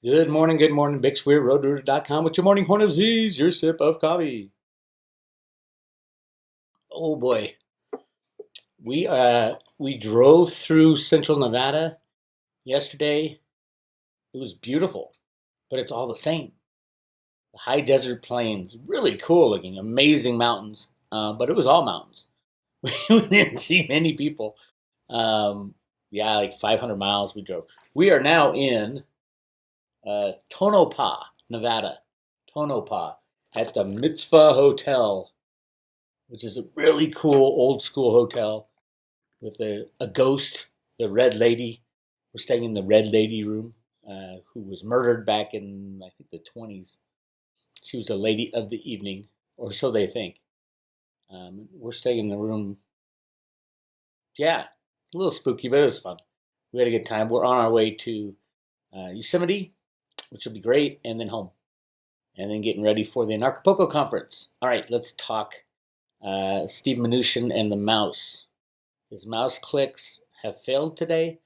Good morning, Bix Weir, roadrooter.com with your morning horn of Z's, your sip of coffee. Oh boy, we drove through central Nevada yesterday. It was beautiful, but it's all the same. The high desert plains, really cool looking, amazing mountains, but it was all mountains. We didn't see many people. Um, yeah, like 500 miles we drove. We are now in Tonopah, Nevada. Tonopah at the Mitzvah Hotel, which is a really cool old school hotel with a ghost, the Red Lady. We're staying in the Red Lady room, who was murdered back in, I think, the 20s. She was a lady of the evening, or so they think. We're staying in the room. Yeah, a little spooky, but it was fun. We had a good time. We're on our way to Yosemite, which will be great, and then home. And then getting ready for the Acapulco conference. All right, let's talk Steve Mnuchin and the mouse. His mouse clicks have failed today,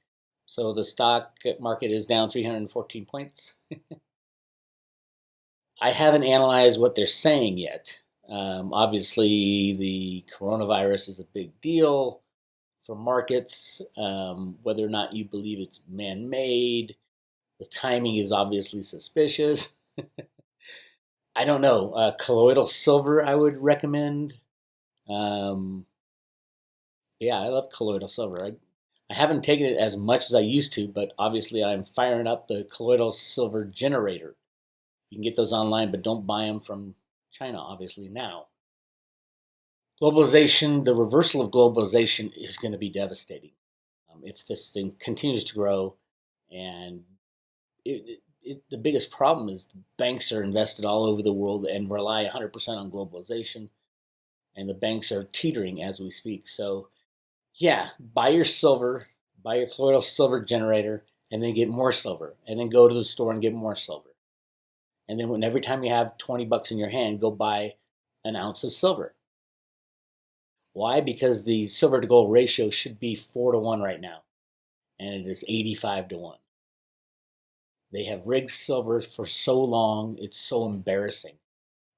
so the stock market is down 314 points. I haven't analyzed what they're saying yet. Obviously, the coronavirus is a big deal for markets. Whether or not you believe it's man made, the timing is obviously suspicious. I don't know. Colloidal silver, I would recommend. Um, yeah, I love colloidal silver. I haven't taken it as much as I used to, but obviously I'm firing up the colloidal silver generator. You can get those online, but don't buy them from China, obviously, now. Globalization, the reversal of globalization is going to be devastating if this thing continues to grow. And the biggest problem is the banks are invested all over the world and rely 100% on globalization, and the banks are teetering as we speak. So yeah, buy your silver, buy your colloidal silver generator, and then get more silver, and then go to the store and get more silver. And then when every time you have 20 bucks in your hand, go buy an ounce of silver. Why? Because the silver to gold ratio should be 4 to 1 right now, and it is 85 to 1. They have rigged silver for so long, it's so embarrassing.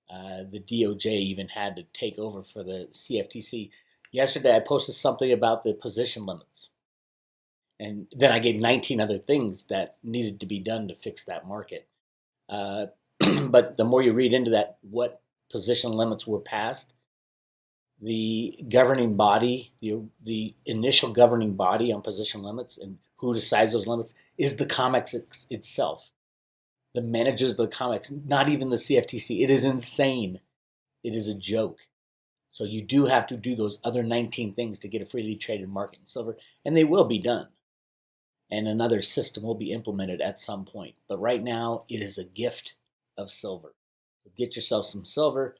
The DOJ even had to take over for the CFTC. Yesterday, I posted something about the position limits. And then I gave 19 other things that needed to be done to fix that market. Uh, but the more you read into that, what position limits were passed, the governing body, the initial governing body on position limits and who decides those limits is the COMEX itself. The managers of the COMEX, not even the CFTC. It is insane. It is a joke. So you do have to do those other 19 things to get a freely traded market in silver, and they will be done. And another system will be implemented at some point. But right now, it is a gift of silver. Get yourself some silver.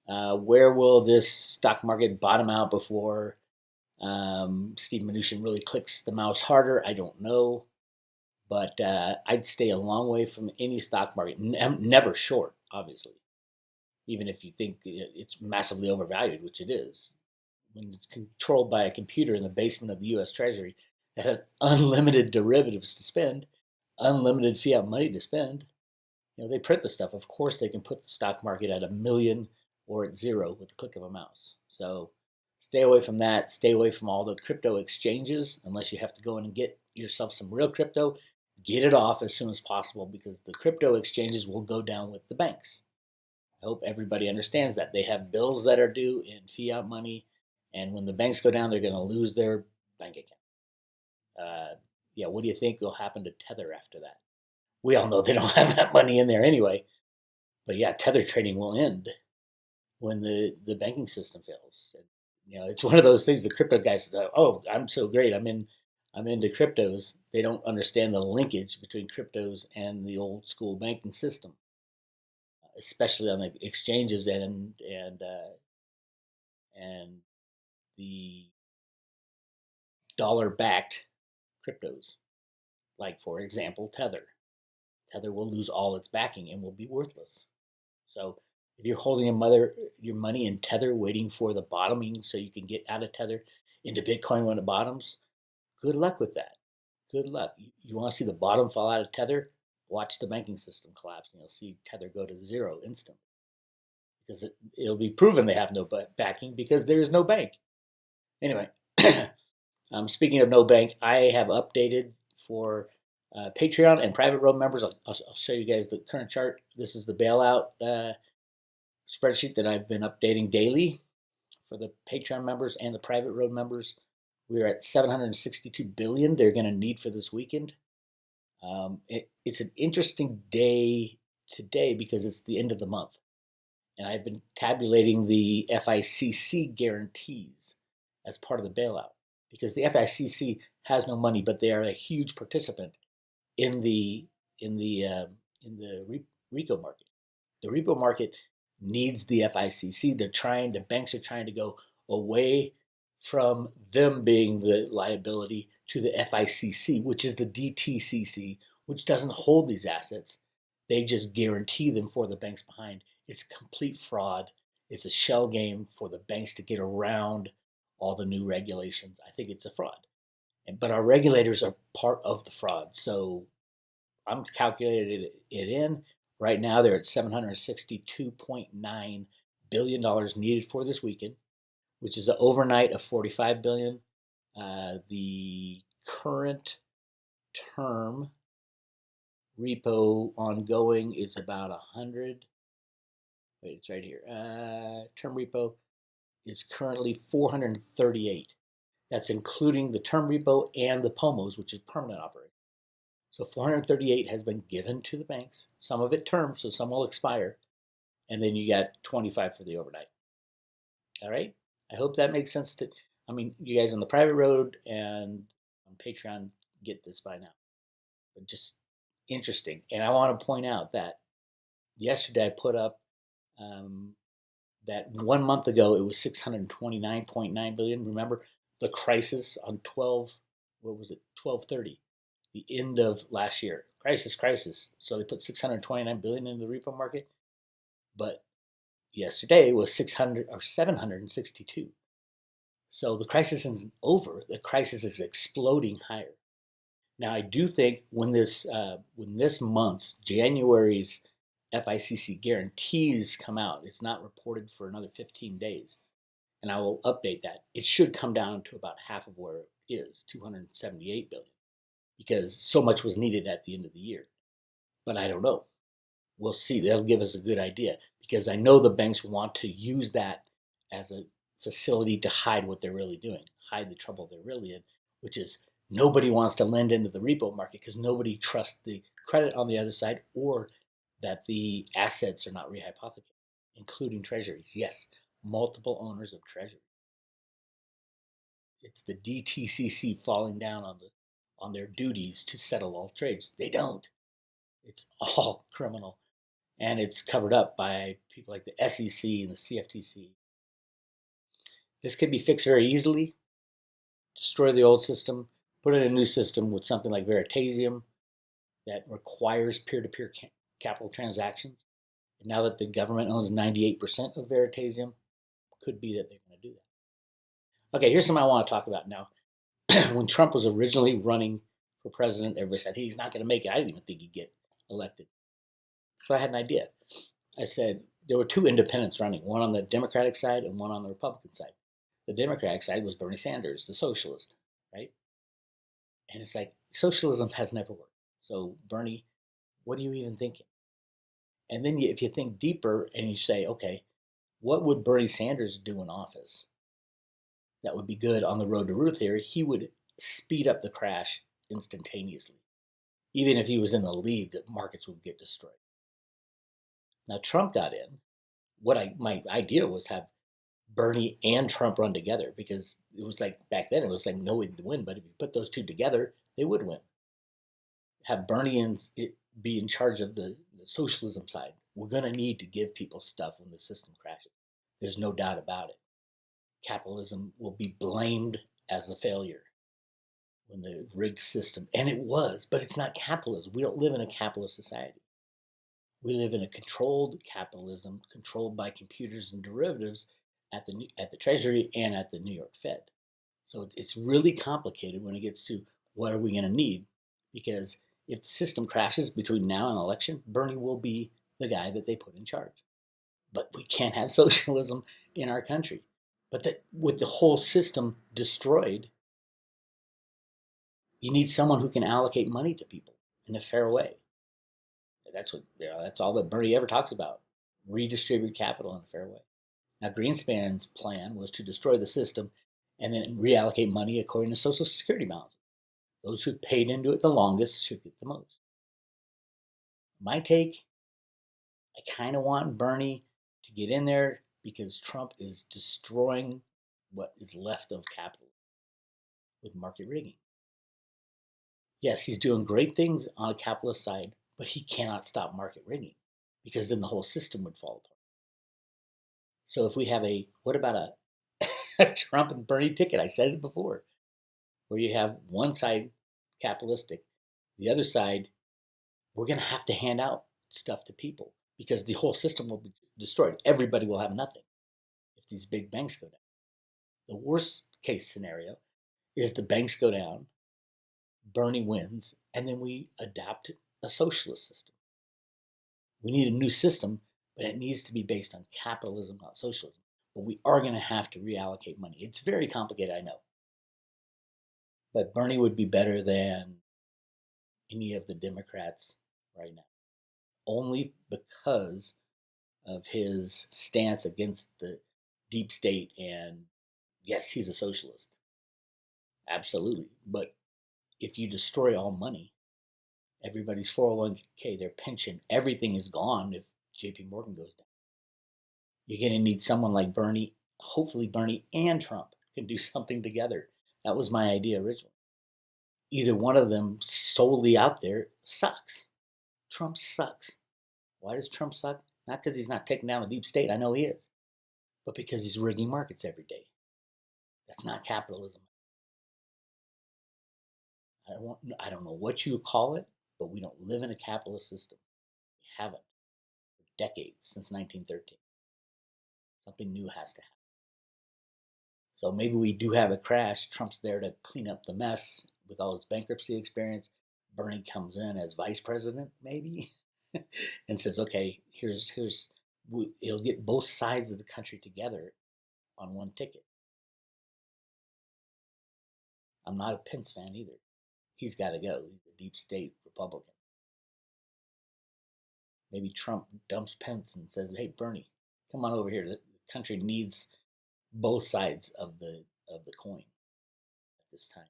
Where will this stock market bottom out before Steve Mnuchin really clicks the mouse harder? I don't know. But I'd stay a long way from any stock market. Never short, obviously. Even if you think it's massively overvalued, which it is. When it's controlled by a computer in the basement of the U.S. Treasury that had unlimited derivatives to spend, unlimited fiat money to spend, they print the stuff. Of course, they can put the stock market at 1 million or at zero with the click of a mouse. So stay away from that. Stay away from all the crypto exchanges unless you have to go in and get yourself some real crypto. Get it off as soon as possible because the crypto exchanges will go down with the banks. I hope everybody understands that. They have bills that are due in fiat money, and when the banks go down, they're going to lose their bank account. Yeah, what do you think will happen to Tether after that? We all know they don't have that money in there anyway. But yeah, Tether trading will end when the banking system fails. It's one of those things. The crypto guys, oh, I'm so great. I'm into cryptos. They don't understand the linkage between cryptos and the old school banking system, especially on the exchanges and the dollar backed cryptos. Like for example, Tether. Tether will lose all its backing and will be worthless. So if you're holding your money in Tether, waiting for the bottoming so you can get out of Tether into Bitcoin when it bottoms, good luck with that. Good luck. You want to see the bottom fall out of Tether? Watch the banking system collapse, and you'll see Tether go to zero instantly because it'll be proven they have no backing because there is no bank. Anyway, speaking of no bank, I have updated for Patreon and private road members. I'll show you guys the current chart. This is the bailout spreadsheet that I've been updating daily for the Patreon members and the private road members. We're at 762 billion they're going to need for this weekend. It's an interesting day today because it's the end of the month. And I've been tabulating the FICC guarantees as part of the bailout because the FICC has no money, but they are a huge participant in the repo market. The repo market needs the FICC. The banks are trying to go away from them being the liability to the FICC, which is the DTCC, which doesn't hold these assets. They just guarantee them for the banks behind. It's complete fraud. It's a shell game for the banks to get around all the new regulations. I think it's a fraud. But our regulators are part of the fraud. So I'm calculating it in. Right now, they're at $762.9 billion needed for this weekend, which is an overnight of $45 billion. The current term repo ongoing is about 100. Wait, it's right here. Term repo is currently 438. That's including the term repo and the POMOs, which is permanent operation. So 438 has been given to the banks. Some of it term, so some will expire. And then you got 25 for the overnight. All right? I hope that makes sense you guys on the private road and on Patreon get this by now. But just interesting. And I want to point out that yesterday I put up that 1 month ago it was 629.9 billion. Remember the crisis on 12/30, the end of last year. Crisis. So they put 629 billion in the repo market, but yesterday it was 762. So the crisis isn't over. The crisis is exploding higher. Now I do think when this month's January's FICC guarantees come out, it's not reported for another 15 days. And I will update that. It should come down to about half of where it is, 278 billion, because so much was needed at the end of the year. But I don't know. We'll see. That'll give us a good idea because I know the banks want to use that as a facility to hide what they're really doing, hide the trouble they're really in, which is nobody wants to lend into the repo market because nobody trusts the credit on the other side or that the assets are not rehypothecated, including treasuries. Yes, multiple owners of treasury. It's the DTCC falling down on their duties to settle all trades. They don't. It's all criminal. And it's covered up by people like the SEC and the CFTC. This can be fixed very easily. Destroy the old system, put in a new system with something like Veritasium that requires peer-to-peer capital transactions. And now that the government owns 98% of Veritasium, could be that they're going to do that. Okay, here's something I want to talk about now. When Trump was originally running for president, everybody said he's not going to make it. I didn't even think he'd get elected. So I had an idea. I said there were two independents running, one on the Democratic side and one on the Republican side. The Democratic side was Bernie Sanders, the socialist, right? And it's like, socialism has never worked. So Bernie, what are you even thinking? And then if you think deeper and you say, okay, what would Bernie Sanders do in office that would be good on the road to Ruth here? He would speed up the crash instantaneously. Even if he was in the lead, the markets would get destroyed. Now Trump got in. My idea was have Bernie and Trump run together because it was like back then it was like no way to win, but if you put those two together, they would win. Have Bernie be in charge of the socialism side. We're going to need to give people stuff when the system crashes. There's no doubt about it. Capitalism will be blamed as a failure when the rigged system, and it was, but it's not capitalism. We don't live in a capitalist society. We live in a controlled capitalism, controlled by computers and derivatives at the Treasury and at the New York Fed. So it's really complicated when it gets to what are we going to need, because If the system crashes between now and election, Bernie will be the guy that they put in charge. But we can't have socialism in our country. But that with the whole system destroyed, you need someone who can allocate money to people in a fair way. That's all that Bernie ever talks about. Redistribute capital in a fair way. Now Greenspan's plan was to destroy the system and then reallocate money according to Social Security balance. Those who paid into it the longest should get the most. My take, I kind of want Bernie to get in there because Trump is destroying what is left of capital with market rigging. Yes, he's doing great things on a capitalist side, but he cannot stop market rigging because then the whole system would fall apart. So if we have what about a Trump and Bernie ticket? I said it before, where you have one side capitalistic, the other side, we're going to have to hand out stuff to people because the whole system will be destroyed. Everybody will have nothing if these big banks go down. The worst case scenario is the banks go down, Bernie wins, and then we adopt a socialist system. We need a new system, but it needs to be based on capitalism, not socialism. But we are going to have to reallocate money. It's very complicated, I know. But Bernie would be better than any of the Democrats right now, only because of his stance against the deep state. And yes, he's a socialist. Absolutely. But if you destroy all money, everybody's 401k, their pension, everything is gone if JP Morgan goes down. You're going to need someone like Bernie. Hopefully Bernie and Trump can do something together. That was my idea originally. Either one of them solely out there sucks. Trump sucks. Why does Trump suck? Not because he's not taking down the deep state. I know he is. But because he's rigging markets every day. That's not capitalism. I don't know what you call it, but we don't live in a capitalist system. We haven't for decades, since 1913. Something new has to happen. So maybe we do have a crash. Trump's there to clean up the mess with all his bankruptcy experience. Bernie comes in as vice president, maybe, and says, okay, it'll get both sides of the country together on one ticket. I'm not a Pence fan either. He's got to go. He's a deep state Republican. Maybe Trump dumps Pence and says, hey, Bernie, come on over here. The country needs both sides of the coin at this time.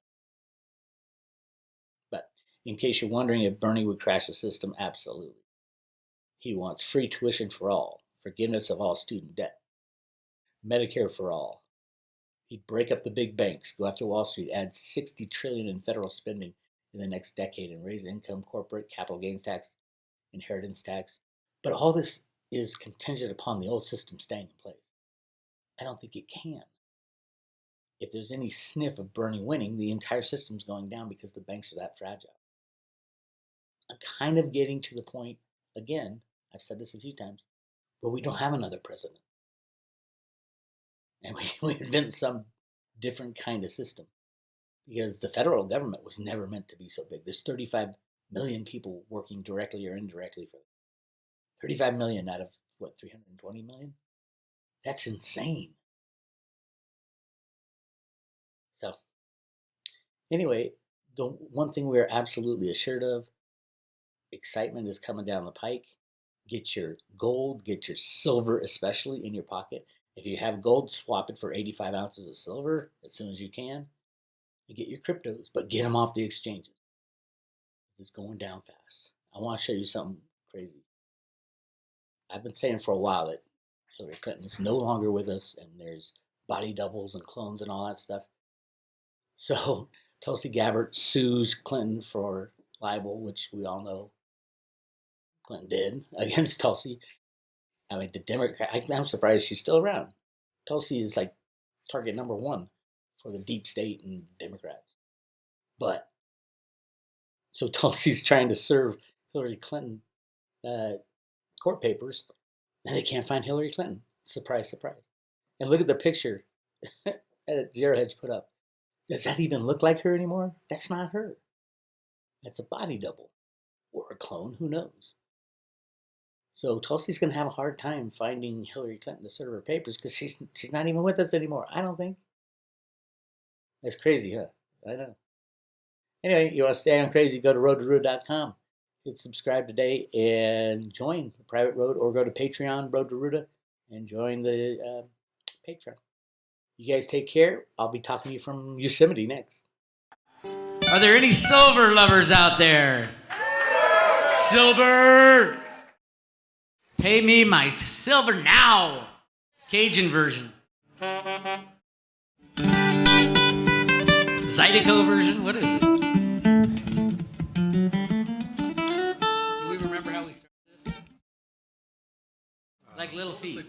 But in case you're wondering if Bernie would crash the system, absolutely. He wants free tuition for all, forgiveness of all student debt, Medicare for all. He'd break up the big banks, go after Wall Street, add $60 trillion in federal spending in the next decade, and raise income, corporate, capital gains tax, inheritance tax. But all this is contingent upon the old system staying in place. I don't think it can. If there's any sniff of Bernie winning, the entire system's going down because the banks are that fragile. I'm kind of getting to the point, again, I've said this a few times, where we don't have another president. And we invent some different kind of system. Because the federal government was never meant to be so big. There's 35 million people working directly or indirectly for it. 35 million out of, 320 million? That's insane. So, anyway, the one thing we are absolutely assured of, excitement is coming down the pike. Get your gold, get your silver especially in your pocket. If you have gold, swap it for 85 ounces of silver as soon as you can. And get your cryptos, but get them off the exchanges. It's going down fast. I want to show you something crazy. I've been saying for a while that Hillary Clinton is no longer with us and there's body doubles and clones and all that stuff. So Tulsi Gabbard sues Clinton for libel, which we all know Clinton did against Tulsi. I mean, the Democrat, I'm surprised she's still around. Tulsi is like target number one for the deep state and Democrats. But, so Tulsi's trying to serve Hillary Clinton court papers, and they can't find Hillary Clinton. Surprise, surprise. And look at the picture that Zero Hedge put up. Does that even look like her anymore? That's not her. That's a body double. or a clone, who knows? So Tulsi's going to have a hard time finding Hillary Clinton to serve her papers because she's not even with us anymore. I don't think. That's crazy, huh? I know. Anyway, you want to stay on crazy, go to roadtoruda.com. Hit subscribe today and join the private road, or go to Patreon, Road to Ruda, and join the Patreon. You guys take care. I'll be talking to you from Yosemite next. Are there any silver lovers out there? Silver! Pay me my silver now! Cajun version. Zydeco version? What is it? Do we remember how we started this? Like Little Feet.